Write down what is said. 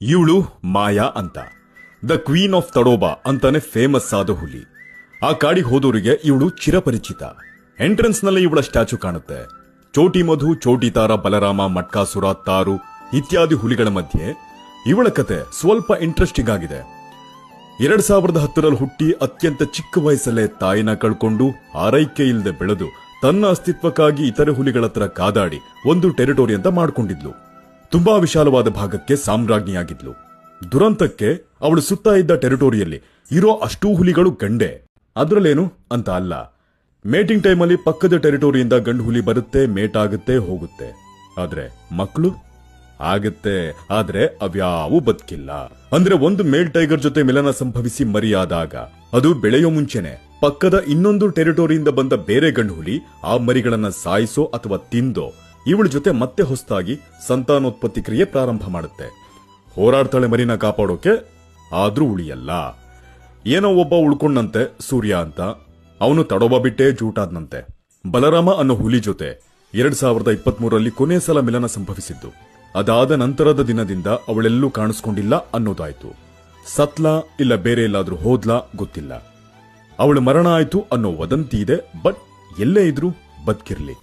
ಇವಳು ಮಾಯಾ ಅಂತ, the queen of Tadoba ಅಂತಾನೆ ಫೇಮಸ್ ಆದ ಹುಲಿ. ಆ ಕಾಡಿಗೆ ಹೋದವರಿಗೆ ಇವಳು ಚಿರಪರಿಚಿತ. ಎಂಟ್ರೆನ್ಸ್ ನಲ್ಲಿ ಇವಳ ಸ್ಟ್ಯಾಚು ಕಾಣುತ್ತೆ. ಚೋಟಿ ಮಧು, ಚೋಟಿ ತಾರ, ಬಲರಾಮ, ಮಟ್ಕಾಸುರ, ತಾರು ಇತ್ಯಾದಿ ಹುಲಿಗಳ ಮಧ್ಯೆ ಇವಳ ಕತೆ ಸ್ವಲ್ಪ ಇಂಟ್ರೆಸ್ಟಿಂಗ್ ಆಗಿದೆ. 2010ರಲ್ಲಿ ಹುಟ್ಟಿ ಅತ್ಯಂತ ಚಿಕ್ಕ ವಯಸ್ಸಲ್ಲೇ ತಾಯಿನ ಕಳ್ಕೊಂಡು ಆರೈಕೆ ಇಲ್ಲದೆ ಬೆಳೆದು ತನ್ನ ಅಸ್ತಿತ್ವಕ್ಕಾಗಿ ಇತರೆ ಹುಲಿಗಳ ಹತ್ರ ಕಾದಾಡಿ ಒಂದು ಟೆರಿಟೋರಿ ಅಂತ ಮಾಡ್ಕೊಂಡಿದ್ಲು. ತುಂಬಾ ವಿಶಾಲವಾದ ಭಾಗಕ್ಕೆ ಸಾಮ್ರಾಜ್ಞಿಯಾಗಿದ್ಲು. ದುರಂತಕ್ಕೆ ಅವಳು ಸುತ್ತ ಇದ್ದ ಟೆರಿಟೋರಿಯಲ್ಲಿ ಇರೋ ಅಷ್ಟೂ ಹುಲಿಗಳು ಗಂಡೆ. ಅದ್ರಲ್ಲೇನು ಅಂತ ಅಲ್ಲ, ಮೇಟಿಂಗ್ ಟೈಮಲ್ಲಿ ಪಕ್ಕದ ಟೆರಿಟೋರಿಯಿಂದ ಗಂಡು ಹುಲಿ ಬರುತ್ತೆ, ಮೇಟ್ ಆಗುತ್ತೆ, ಹೋಗುತ್ತೆ. ಆದ್ರೆ ಮಕ್ಕಳು ಆಗತ್ತೆ, ಆದ್ರೆ ಅವ್ಯಾವೂ ಬದುಕಿಲ್ಲ. ಅಂದ್ರೆ ಒಂದು ಮೇಲ್ ಟೈಗರ್ ಜೊತೆ ಮಿಲನ ಸಂಭವಿಸಿ ಮರಿಯಾದಾಗ ಅದು ಬೆಳೆಯೋ ಮುಂಚೆನೆ ಪಕ್ಕದ ಇನ್ನೊಂದು ಟೆರಿಟೋರಿಯಿಂದ ಬಂದ ಬೇರೆ ಗಂಡು ಹುಲಿ ಆ ಮರಿಗಳನ್ನ ಸಾಯಿಸೋ ಅಥವಾ ತಿಂದೋ ಇವಳ ಜೊತೆ ಮತ್ತೆ ಹೊಸದಾಗಿ ಸಂತಾನೋತ್ಪತ್ತಿ ಕ್ರಿಯೆ ಪ್ರಾರಂಭ ಮಾಡುತ್ತೆ. ಹೋರಾಡ್ತಾಳೆ ಮರಿನ ಕಾಪಾಡೋಕೆ, ಆದ್ರೂ ಉಳಿಯಲ್ಲ. ಏನೋ ಒಬ್ಬ ಉಳ್ಕೊಂಡಂತೆ, ಸೂರ್ಯ ಅಂತ. ಅವನು ತಡೋಬ ಬಿಟ್ಟೆ ಜೂಟಾದ್ನಂತೆ. ಬಲರಾಮ ಅನ್ನೋ ಹುಲಿ ಜೊತೆ 2023ರಲ್ಲಿ ಕೊನೆ ಸಲ ಮಿಲನ ಸಂಭವಿಸಿದ್ದು. ಅದಾದ ನಂತರದ ದಿನದಿಂದ ಅವಳೆಲ್ಲೂ ಕಾಣಿಸ್ಕೊಂಡಿಲ್ಲ ಅನ್ನೋದಾಯ್ತು. ಸತ್ಲಾ ಇಲ್ಲ ಬೇರೆ ಎಲ್ಲಾದ್ರೂ ಹೋದ್ಲಾ ಗೊತ್ತಿಲ್ಲ. ಅವಳು ಮರಣ ಆಯ್ತು ಅನ್ನೋ ವದಂತಿ ಇದೆ, ಬಟ್ ಎಲ್ಲೇ ಇದ್ರೂ ಬದುಕಿರ್ಲಿ.